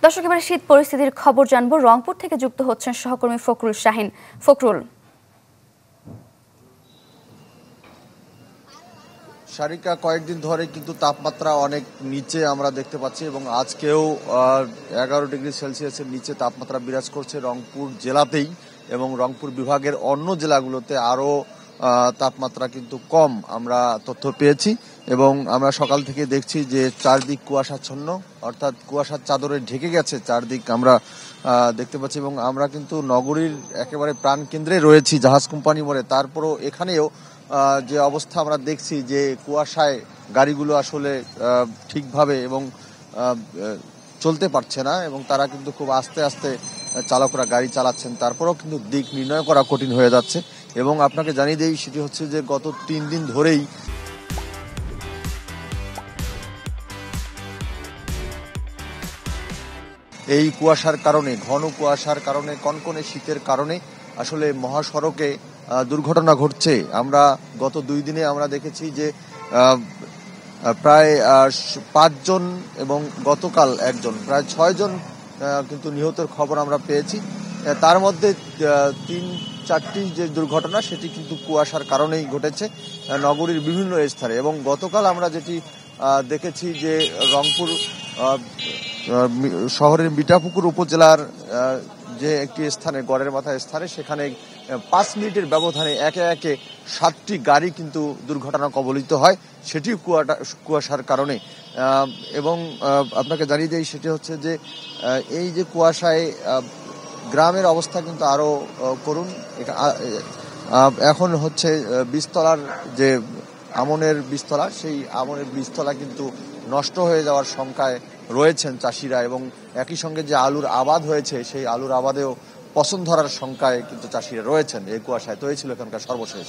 দর্শক, এবারে শীত পরিস্থিতির খবর জানবো। রংপুর থেকে যুক্ত হচ্ছেন সহকর্মী ফখরুল শাহিন। ফখরুল। সারিকা, কয়েকদিন ধরে কিন্তু তাপমাত্রা অনেক নিচে আমরা দেখতে পাচ্ছি এবং আজকেও 11 ডিগ্রি সেলসিয়াসের নিচে তাপমাত্রা বিরাজ করছে রংপুর জেলাতেই, এবং রংপুর বিভাগের অন্য জেলাগুলোতে আরও তাপমাত্রা কিন্তু কম আমরা তথ্য পেয়েছি। এবং আমরা সকাল থেকে দেখছি যে চারদিক কুয়াশাচ্ছন্ন, অর্থাৎ কুয়াশার চাদরে ঢেকে গেছে চারদিক আমরা দেখতে পাচ্ছি। এবং আমরা কিন্তু নগরীর একেবারে প্রাণকেন্দ্রে রয়েছি, জাহাজ কোম্পানি মোড়ে। তারপরও এখানেও যে অবস্থা আমরা দেখছি যে কুয়াশায় গাড়িগুলো আসলে ঠিকভাবে এবং চলতে পারছে না, এবং তারা কিন্তু খুব আস্তে আস্তে চালকরা গাড়ি চালাচ্ছেন। তারপরেও কিন্তু দিক নির্ণয় করা কঠিন হয়ে যাচ্ছে। এবং আপনাকে জানিয়ে দেই, সেটি হচ্ছে যে গত 3 দিন ধরেই এই কুয়াশার কারণে, ঘন কুয়াশার কারণে, কনকনে শীতের কারণে আসলে মহাসড়কে দুর্ঘটনা ঘটছে। আমরা গত 2 দিনে আমরা দেখেছি যে প্রায় 5 জন এবং গতকাল একজন, প্রায় 6 জন কিন্তু নিহতের খবর আমরা পেয়েছি। তার মধ্যে 3-4টি যে দুর্ঘটনা সেটি কিন্তু কুয়াশার কারণেই ঘটেছে নগরীর বিভিন্ন স্থানে। এবং গতকাল আমরা যেটি দেখেছি যে রংপুর শহরের মিঠাপুকুর উপজেলার যে একটি স্থানে, গড়ের মাথা স্থানে, সেখানে 5 মিনিটের ব্যবধানে একে একে 7টি গাড়ি কিন্তু দুর্ঘটনা কবলিত হয়, সেটি কুয়াশার কারণে। এবং আপনাকে জানিয়ে দিই, সেটি হচ্ছে যে এই যে কুয়াশায় গ্রামের অবস্থা কিন্তু আরও করুণ। এখন হচ্ছে বীজতলার যে আমনের বীজতলা, সেই আমনের বীজতলা কিন্তু নষ্ট হয়ে যাওয়ার শঙ্কায় রয়েছেন চাষিরা। এবং একই সঙ্গে যে আলুর আবাদ হয়েছে, সেই আলুর আবাদেও পছন্দ ধরার শঙ্কায় কিন্তু চাষিরা রয়েছেন এই কুয়াশায়। তো এই ছিল এখানকার সর্বশেষ।